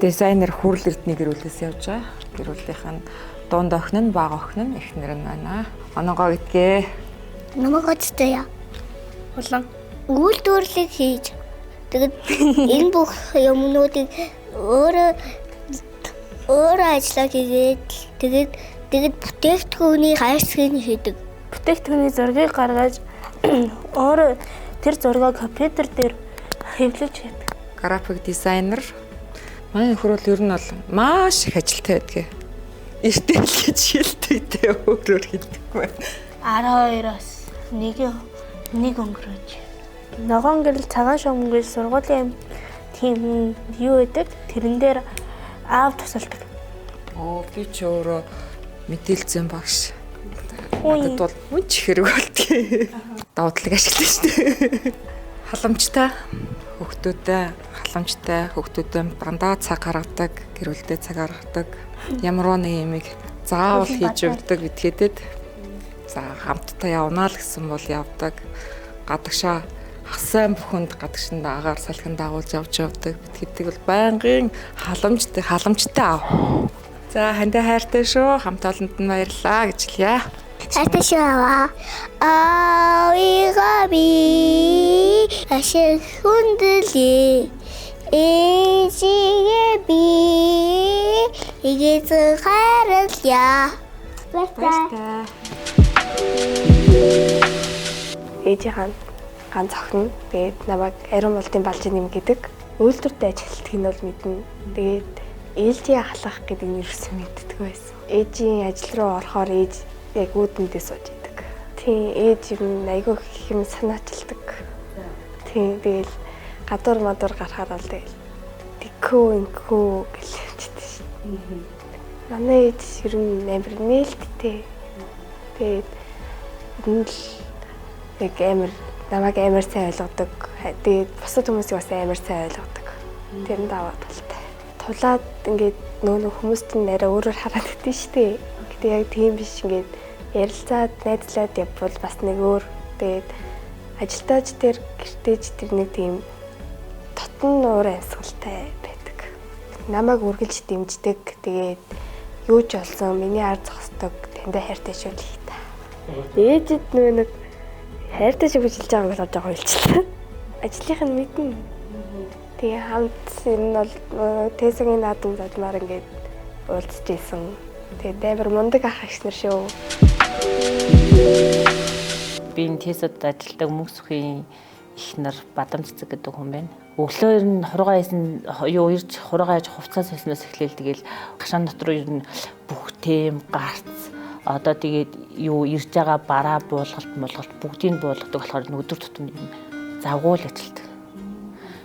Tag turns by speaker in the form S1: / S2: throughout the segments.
S1: Дизайнер Хүрэл Эрдэнэ гэр бүлээс явж байгаа. Гэр бүлийнх нь дунд охин нь бага охин нь эхнэр нь байна. Ононгоо гэдгээ.
S2: Намагцтай.
S3: Улаан.
S2: Үйлдвэрлэл хийж. Тэгээд энэ бүх юмнуудыг өөрөө ажиллаж хийгээд тэгээд бүтээгдэхүүний хайрцгийг хийдэг.
S3: Бүтээгдэхүүний зургийг гаргаж өөрөө тэр зургийг компьютер дээр хэвлэж хийдэг.
S1: График дизайнер. Манай нөхөр бол ер нь бол маш их ажилтай байдгийг. Эртэл гэж шилдэгтэй өөрөөр хэлдэг байна.
S3: 12-оос нэг өнгөрөөж. Ногоон гэрэл цагаан шонгол сургуулийн тийм юу гэдэг тэрэн дээр аав тусалдаг.
S1: Би ч өөрөө мэдээлсэн багш. Надад бол мөн ч хэрэг болтгий. Давтлаг ашиглаж штэ. Халамжтай хүүхдүүдэд дандаа цаг гаргадаг, гэр бүлдээ цаг гаргадаг. Ямар нэг юмыг заавал хийж өгдөг гэдгээдэд за хамтдаа явна л гэсэн бол явдаг. Гадагшаа хасан бүхэнд гадагшин агаар салхин дагуулж явж явдаг. Гэдгийг бол байнгын халамжтай аав. За хандаа хайртай шүү. Хамт олонд нь баярлалаа гэж хэлье.
S2: Хайртай шүү аваа. Аигаби ашиг хүндлээ. Эжигээ би игэц хайрлая.
S1: Баярлалаа.
S3: Ээжийн ганц охин. Тэгээд намайг Ариун Болдын Балжин нэм гэдэг. Үйлдвэртэй ажилтдаг нь бол мэднэ. Тэгээд ээлжийн ахлах гэдэг нь юусэн мэддэг байсан. Ээжийн ажил руу орохоор ээж яг үүдэндээ сууж идэг. Тийм ээж юм айгүй их юм санаачилдаг. Тийм тэгэл гадуур мадуур гарахаар л тэгэл инкүү гэж хэлчихдэг шин. Манай ээж ер нь амар нээлттэй. Тэгээд энэ л яг намайг амар сайн ойлгодог. Тэгээд бусад хүмүүсийг бас амар сайн ойлгодог. Тэр нь даваа талтай. Тулаад ингээд нөө хүмүүст нь арай өөрөөр хараад идэв штэ. Гэтэ яг тийм биш ингээд ярилцаад найзлаад явбал бас нэг өөр. Тэгээд ажилтаач тэр гэртээж тэр нэг тийм дотн уур амьсгалтай байдаг. Намайг үргэлж дэмждэг. Тэгээд юу ч болсон миний ард зогсдог. Тэндээ хайртай шүү л хий та. Ээжид нэг хайртай шиг хэлж байгааг л жоо ойлчлаа. Ажлынх нь мэднэ. Тэгээ хамт энэ бол Тэсгийн наадам задмаар ингээд уулзж ийсэн. Тэгээ амар мундаг ах ихнэр шүү.
S4: Би энэ Тэсэд ажилладаг мөнхсөхийн ихнэр Бадам цэцэг гэдэг хүн байна. Өглөө ер нь хургаа хийсэн ирж хургаа хийж хувцас хийснээс эхлээл тэгэл гашаан дотор ер нь бүх тэм гарц одоо тэгээд ирж байгаа бараа буулгалт бүгдийг буулгадаг болохоор өдөр тутам завгуул ажилтдаг.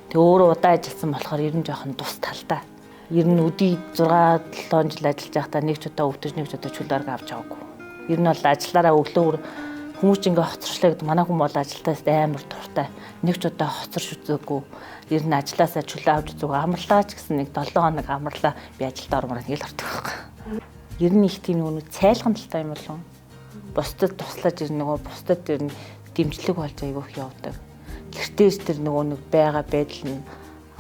S4: Тэг өөрөө удаа ажилласан болохоор ер нь жоохон тус талдаа. Ер нь өдий 6-7 жил ажиллаж байхдаа нэг ч удаа өвдөж нэг ч удаа чүл дарга авч байгаагүй. Ер нь бол ажиллаараа өглөө хүмүүс ч ингээ хоцорчлаа гэдэг манай хүн бол ажилтаас амар дуртай. Нэг ч удаа хоцорч үзээгүй. Ер нь ажилласаа чүлээ авч үзээгүй. Амарлаа ч гэсэн нэг 7 хоног амарлаа би ажилд ормоор нэг л ордог байхгүй. Ер нь их тийм нэг цайлган талтай юм болов. Бусдад туслаж ер нөгөө бусдад ер нь дэмжлэг болж айгүйх явдаг. Гэртээс тэр нөгөө нэг байгаа байдал нь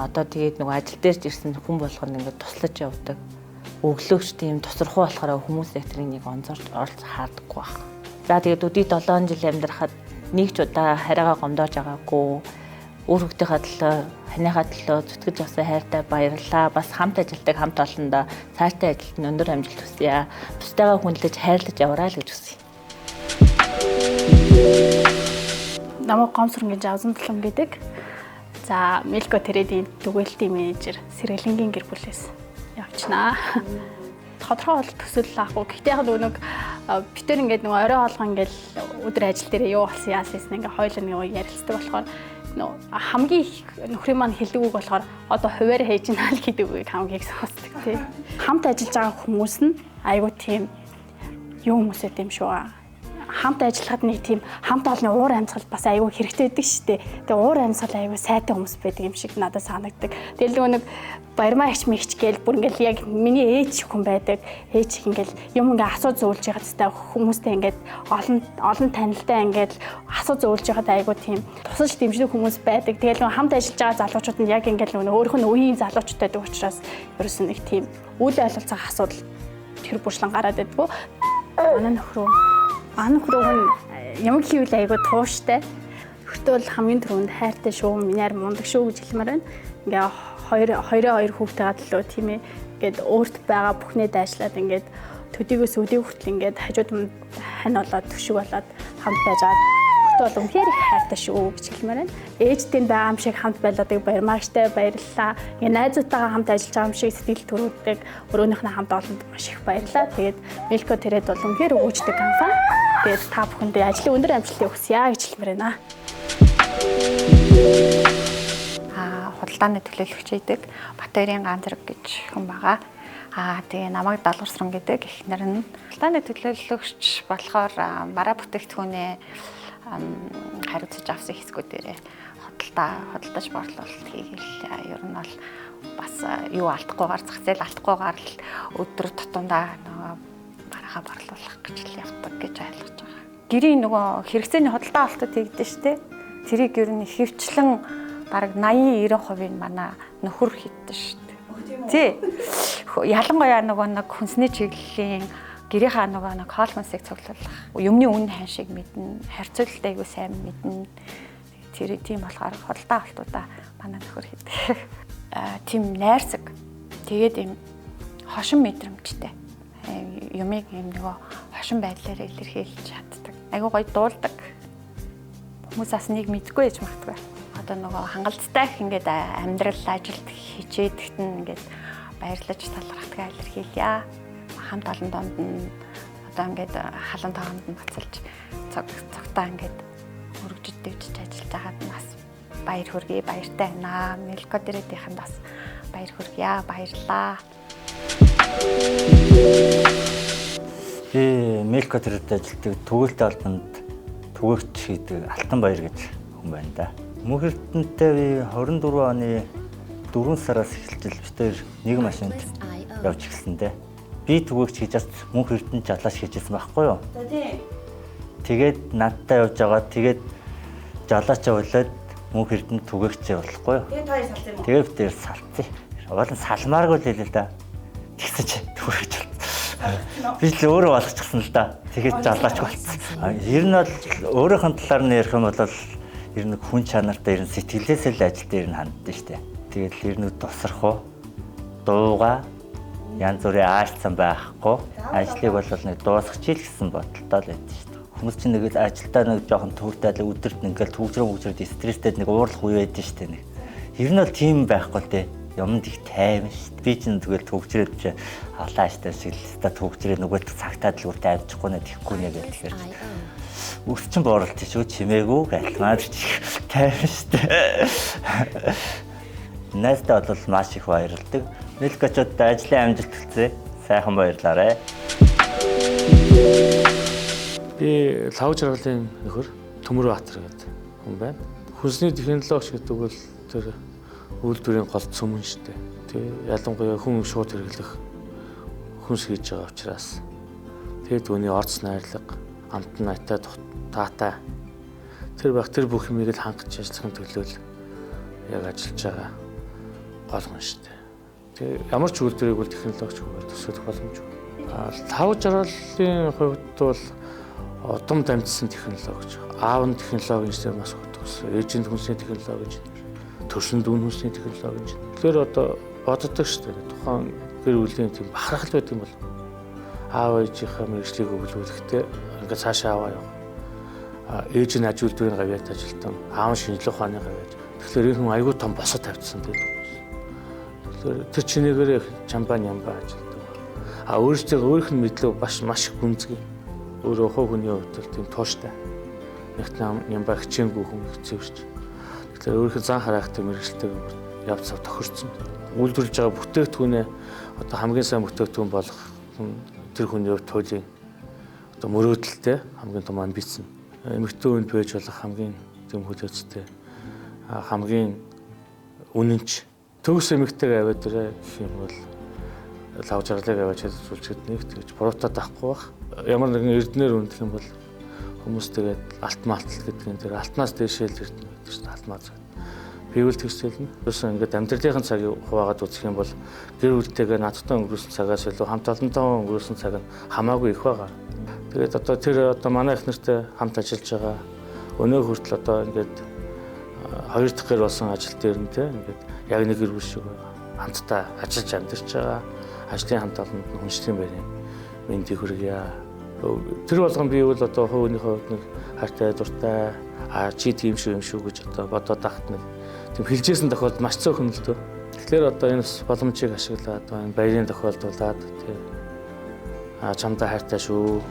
S4: одоо тэгээд нөгөө ажил дээр ирсэн хүн болгоно ингээд туслаж явдаг. Өглөөч тийм тусархуу болохоор хүмүүс яг тэрийг онцорч орж хаадаггүй баг. За тэгээд өдий 7 жил амьдрахад нэг ч удаа хараагаа гомдоож байгаагүй. Өөр хүүхдийнхээ төлөө, ханыхаа төлөө зүтгэж авсан хайртай баярлалаа. Бас хамт ажилтдаг хамт олондоо цааштай ажилд нь өндөр амжилт хүсье. Бусдаагаа хүндлэж хайрлаж яваарай л гэж хүсье.
S5: Намайг Гомсрон гэж Авзан Тулам гэдэг. За Милко Тэрэдийн түгээлтийн менежер Сэргэлэнгийн гэр бүлээс явчихнаа. Тодорхой бол төсөл авахгүй. Гэхдээ яг нэг битэр ингээд нэг орой хоолгоо ингээд өдөр ажил дээр юу болсон яасан ингээд хоёул нэг ярилцдаг болохоор хамгийн их нөхрийн маань хэлдэг үг болохоор одоо хуваар хийж гинэ л гэдэг үгийг хамгийн их сонсдог тий. Хамт ажиллаж байгаа хүмүүс нь айгуу тийм юу хүмүүсээ юм шүү. хамт ажиллахад нэг тийм хамт олонны уур амьсгал бас аюу хэрэгтэй байдаг шүү дээ. Тэгээ уур амьсгал аюу сайтай хүмүүс байдаг юм шиг надад санагддаг. Тэгэл нөгөө нэг баярмаа ихч мэгч гээл бүр ингээл яг миний ээж хүн байдаг. Ээж их ингээл юм ингээ асуу зөөлж яхад тест хүмүүстэй ингээд олон танилтай ингээд асуу зөөлж яхад аюу тийм тусалж дэмждэг хүмүүс байдаг. Тэгэл нөгөө хамт ажиллаж байгаа залуучууд нь яг ингээл нөгөө өөрийнх нь үеийн залуучууд байдаг учраас ерөөс нэг тийм үйл ойлголцоо асуудал тэр бүршлэн гараад байдгүй. Манай нөхрөө нь ямар хийвэл айгуу тууштай. Нөхөртөө бол хамгийн түрүүнд хайртай шүү, минийар мундаг шүү гэж хэлмээр байна. Ингээ хоёр хүүхдтэйгээ төлөө тийм ээ. Ингээд өөрт байгаа бүхнээ дайшлаад ингээд төдийгөөс өдөө хүртэл ингээд хажууд нь хань болоод төшөг болоод хамт байж байгаа. Нөхөртөө бол үнэхээр их хайртай шүү гэж хэлмээр байна. Ээжтэй байгаа юм шиг хамт байлаадаг баярмааштай баярлалаа. Ингээ найзуудтайгаа хамт ажиллаж байгаа юм шиг сэтгэл төрүүлдэг. Өрөөнийх нь хамт олонд маш их баярлалаа. Тэгээд Milko Trade бол үнэхээр өгөөжтэй компани. Тэгээд та бүхэндээ ажлын өндөр амжилтыг хүсье гэж хэлмээр байна.
S6: Худалдааны төлөөлөгч идэг Батбаярын Ганзраг гэж хүн байгаа. Тэгээ намайг Далгуурсран гэдэг эхнэр нь. Худалдааны төлөөлөгч болохоор мараа бүтээгдэхүүнээ хариуцаж авсан хэсгүүдээрээ худалдаж борлуулалт хийгээл ер нь бол бас юу алдахгүйгээр зах зээл алдахгүйгээр л өдөр тутамдаа нөгөө мараагаа борлуулах гэж л явдаг гэж ойлгож байгаа. Гэрийн нөгөө хэрэгцээний худалдаа авалтад хийгдэн штэ. Тэрийг ер нь хөвчлэн бараг 80-90% нь манай нөхөр хийдэж штэ. Тий. Ялангуяа нөгөө нэг хүнсний чиглэлийн гэрийнхаа нөгөө нэг хоол хүнсийг цуглуулах, юмны үн хан шиг мэднэ, харьцуулалтаа айгуу сайн мэднэ. Тэр тийм болохоор худалдаа авалтуудаа манай нөхөр хийдэг. Тийм найрсаг. Тэгээд юм хошин мэдрэмжтэй. Юмыг юм нөгөө хошин байдлаар илэрхийлж чаддаг. Айгуу гоё дуулдаг. Хүмүүс бас нэг мэдгүй яж магтгүй. Одоо нөгөө хангалттай их ингээд амьдрал ажилд хичээдэгт нь ингээд баярлаж талархдаг илэрхийлье. Хамт олон донд нь одоо ингээд халуун тоонд нь бацалж цогтаа ингээд өргөжөд дэвжиж ажиллаж байгаад нь бас баяр хүргэе, баяртай байна. Milko Trade-ийнхэнд бас баяр хүргье, баярлаа.
S7: Би Milko Trade-д ажилладаг түгээлтэй албанд түгээгч хийдэг Алтан Баяр гэж хүн байна да. Мөнх Эрдэнэтэй би 24 оны 4 сараас эхэлж битээр нэг машинд явж эхэлсэндээ. Би түгээгч хийжээс Мөнх Эрдэнэ жалааш хийжсэн байхгүй юу? Тэгээд надтай явж байгаа. Тэгээд жалаачаа болоод Мөнх Эрдэнэ түгээгчээ болохгүй юу? Тэгээд битээр салцъя. Болон салмааргүй л хэлээ л да. Тэгсэж түгээгч болсон. Би л өөрөө болгочихсон л да. Тэгээд жалаач болсон. Ер нь бол өөрийнхөө талаар нь ярих юм бол ер нь хүн чанартай ер нь сэтгэлээсээ л ажил дээр нь ханддаг шүү дээ. Тэгээд ер нь тусрах уу, дууга янз бүрийн аашсан байхгүй. Ажлыг бол нэг дуусгах чийл гэсэн бодолтой л байдаг шүү дээ. Хүмүүс чинь нэг ажилдаа нэг жоохон төвөртэй л өдөрт ингээл төвжрээд стресстэй нэг уурлах үе байдаг шүү дээ. Ер нь бол тийм байхгүй л дээ. Юмд их тайван шүү дээ. Би чинь тэгэл төвжрээд чи халаа аштай шиг л та төвжрээд нөгөө цагтаа дэлгүүртээ авчихгүй нэ тэхгүй нэ гэхээр өсчин бооролт шүү чимээгүй галмаар тайван шүү дээ. Найзтай бол маш их баярлдаг. Milko-чод ажлын амжилт хүсье. Сайхан баярлаарай.
S8: Би лав жаргалын нөхөр Төмөр Баатар гэдэг хүн байна. Хүнсний технологич гэдэг бол тэр үйлдвэрийн гол цөмөн шүү дээ. Тэгээ ялангуяа хүн шууд хэрэглэх хүнс хийж байгаа учраас тэгээд үүний орц найрлага, амт найтай таатай тэр баг тэр бүх юмыг л хангаж ажиллахын төлөө яг ажиллаж байгаа гол хүн шүү дээ. Тэгээ ямар ч үйлдвэрийг бол технологич хөвөр төсөөлөх боломжгүй. Лав жаргалын хувьд бол удам дамжсан технологич, аав нь технологийн инженер бас хөтөлсөн, ээжийн хүнсний технологи инженер, төрсөн дүүн хүнсний технологи инженер. Тэгэхээр одоо боддог шүү дээ. Тухайн гэр бүлийн тийм бахархал байдаг юм бол аав ээжийнхээ мэргэжлийг өвлүүлэхдээ ингээд цаашаа аваа яв. Ээж нь аж үйлдвэрийн гавьяат ажилтан, аав нь шинжлэх ухааны гавьяат. Тэгэхээр энэ хүн айгүй том босод тавьдсан гэдэг. Тэгэхээр тэр чинээгээр чамбаа нямбаа ажилтдаг. Өөрийнх нь мэдлэг маш их гүнзгий. Өөрөө хов хүний хувьд тийм тууштай. Нэгт нямбаа хичээнгүй хүн хэцүүрч. Тэгэхээр өөрийнхөө зан характертай мэргэжилтэйг явц цав тохирцсон. Үйлдвэрлэж байгаа бүтээгдэхүүнээ одоо хамгийн сайн бүтээгдэхүүн болох тэр хүний хувьд хуулийн одоо мөрөөдөлтэй хамгийн том амбиц нь эмэгтэй хүнд байж болох хамгийн тийм хүлээцтэй хамгийн үнэнч төгс эмэгтэйгээ аваад ирээ гэх юм бол лав жаргалыг аваад үзүүлчихэд нэг тэгж буруутаад авахгүй бах. Ямар нэгэн эрдэнэр үндэх юм бол хүмүүс тэгээд алт малтал гэдэг нь тэр алтнаас дээшэл эрдэнэ гэдэг чинь алтмаас. Би үл тэгсэлнэ. Юусэн ингээд амьдралын цагийг хуваагаад үзэх юм бол гэр бүлтэйгээ надтай өнгөрүүлсэн цагаас илүү хамт олонтойгоо өнгөрүүлсэн цаг нь хамаагүй их байгаа. Тэгээд одоо тэр одоо манай их нартай хамт ажиллаж байгаа. Өнөө хүртэл одоо ингээд хоёр дахь гэр болсон ажил дээр нь те ингээд яг нэг гэр бүл шиг хамтдаа ажиллаж амьдарч байгаа. Ажлын хамт олонд нь хүнчлэн байрын мэндийг хүргье. Тэр болгон би бол одоо хувийнхээ хувьд нэг хайртай дуртай чи тийм шүү юм шүү гэж одоо бодоод тахт нэг тийм хэлжсэн тохиолдолд маш цөөхөн л дөө. Тэгэхээр одоо энэ боломжийг ашиглаад одоо энэ баярын тохиолдуулаад тий чамдаа хайртай шүү.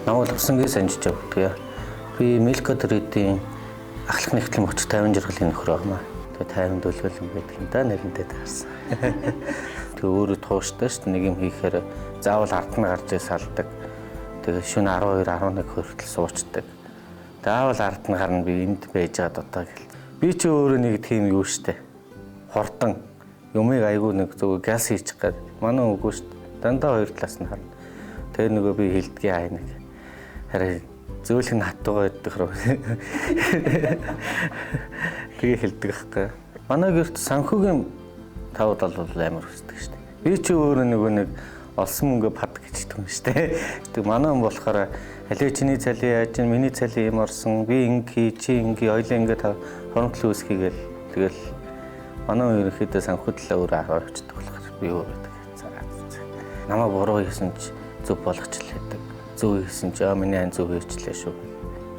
S9: Намайг Лувсангийн санжиж явдаг. Би Милко Тридийн ахлах нэгтлэн 30-50 жаргалын нөхөр байна. Тэгээ 50 дөлвөлэн байдаг юм да нэрэндээ таарсан. Тэгээ өөрөө тууштай шүү дээ нэг юм хийхээр заавал ард нь гарч салдаг. Тэгээ шөнө 12 11 хүртэл суучдаг. Заавал ард нь гарна би энд байж байгаа дотоо гэл. Би ч өөрөө нэг тийм юу штэ. Хурдан юмыг айгүй нэг зөв газ хийчих гээд манай үгүй штэ. Дандаа хоёр талаас нь харна. Тэгээ нөгөө би хилдгээ хай нэг. Харин зөөлх нь хатуугаа идэх рүү. Тэгээ хэлдэг байхгүй. Манай гэрт санхүүгийн тавд бол амар хүсдэг шүү дээ. Би ч өөрөө нэг олсон мөнгө пад гэждэг юм шүү дээ. Тэг манай хүн болохоор алей чиний цалин яаж ин миний цалин юм орсон. Би ингээ чи ингээ ойлоо ингээ хоромтлон үсгийгээл тэгэл манай хүн ерөнхийдөө санхүү талаа өөрөө хараа явчихдаг болохоор би өөрөө тэгээ. Намаа буруу хийсэн ч зөв болгочлээдэг. Зөв хийсэн ч миний ань зөв хийчлээ шүү.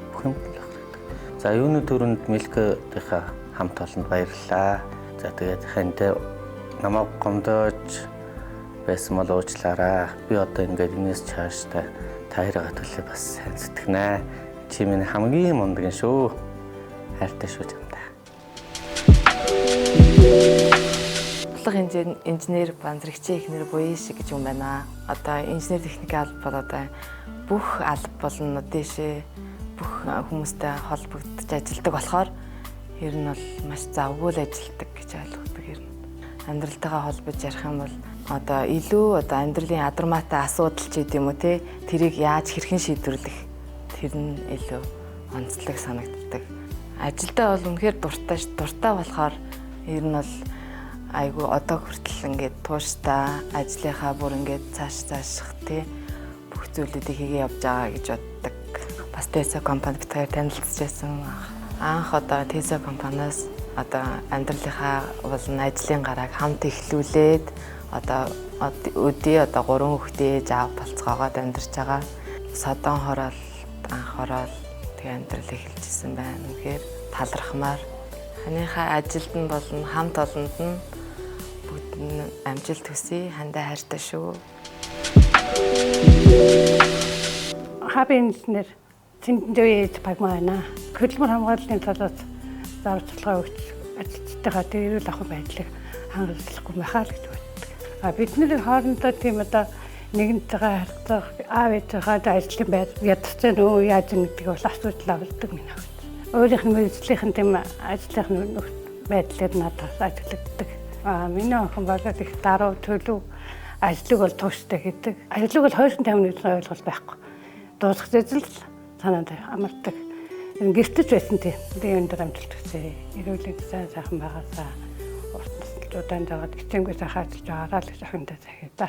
S9: Бүх юм л ахдаг. За юуны төрөнд Милкотынхаа хамт олонд баярлалаа. За тэгээд хантай намайг гомдоож байсан бол уучлаарай. Би одоо ингээд энэс цаашдаа та хоёроо төлөө бас сайн сэтгэнэ. Чи миний хамгийн мундаг шүү. Хайртай шүү чамдаа.
S10: Бодлого инженер банзрагчийн эхнэр буян шиг гэж юм байна. Одоо инженер техникийн алба бол одоо бүх алба болон дэшээ бүх хүмүүстэй холбогдож ажилладаг болохоор ер нь бол маш завгүй л ажилладаг гэж ойлгодог ер нь. Амьдралтайгаа холбож ярих юм бол одоо илүү одоо амьдралын адармаатай асуудал ч гэдэм үү те тэрийг яаж хэрхэн шийдвэрлэх тэр нь илүү онцлог санагддаг. Ажилдаа бол үнэхээр дуртай болохоор ер нь бол айгу одоо хүртэл ингээд тууштай ажлынхаа бүр ингээд цааших те бүх зүйлүүдийг хийгээ явж байгаа гэж боддог. Бас Tesla компанитайгаар танилцчихсан. Анх одоо Tesla компаниас одоо амьдралынхаа болон ажлын гарааг хамт эхлүүлээд одоо өдөө одоо 3 хүүхдээ заав болцоогоод амьдарч байгаа. Содон хороол анх ороод тэгээ амьдрал эхэлжсэн байна. Үнэхээр талархмаар ханыхаа ажилд нь болон хамт олонд нь бүгд амжилт хүсье. Хандаа хайртай шүү.
S11: Хабын инженер Цэндэндэвэд багмаана. Хөдөлмөр хамгааллын талаас зааварчилгаа өгч ажилчдаагаа тэрүүл авах байдлыг хангалтгүй байхаа л гэж боддог. Бидний хоорондоо тийм одоо нэгэнтэйгээ харьцах, аав ээжийнхээ ажлын байр ядцсан уу яаж гэдэг бол асуудал авалдаг минь аа. Өөрийнх нь мэргэжлийн тийм ажлын байдлаар надаас ажиглагдаг. Миний охин бол их даруй төлөв ажлыг бол тууштай гэдэг. Ажлыг бол 250-ны ойлголт байхгүй. Дуусах зэзэл санаанд амардаг. Гэртэж байсан тийм. Тэгээ энэ дөр амжилт хүсье. Эрүүлийн сайхан байгаасаа урт насны жагаад хичээнгүйсээ хааж байгаараа л гэж охиндоо захиа та.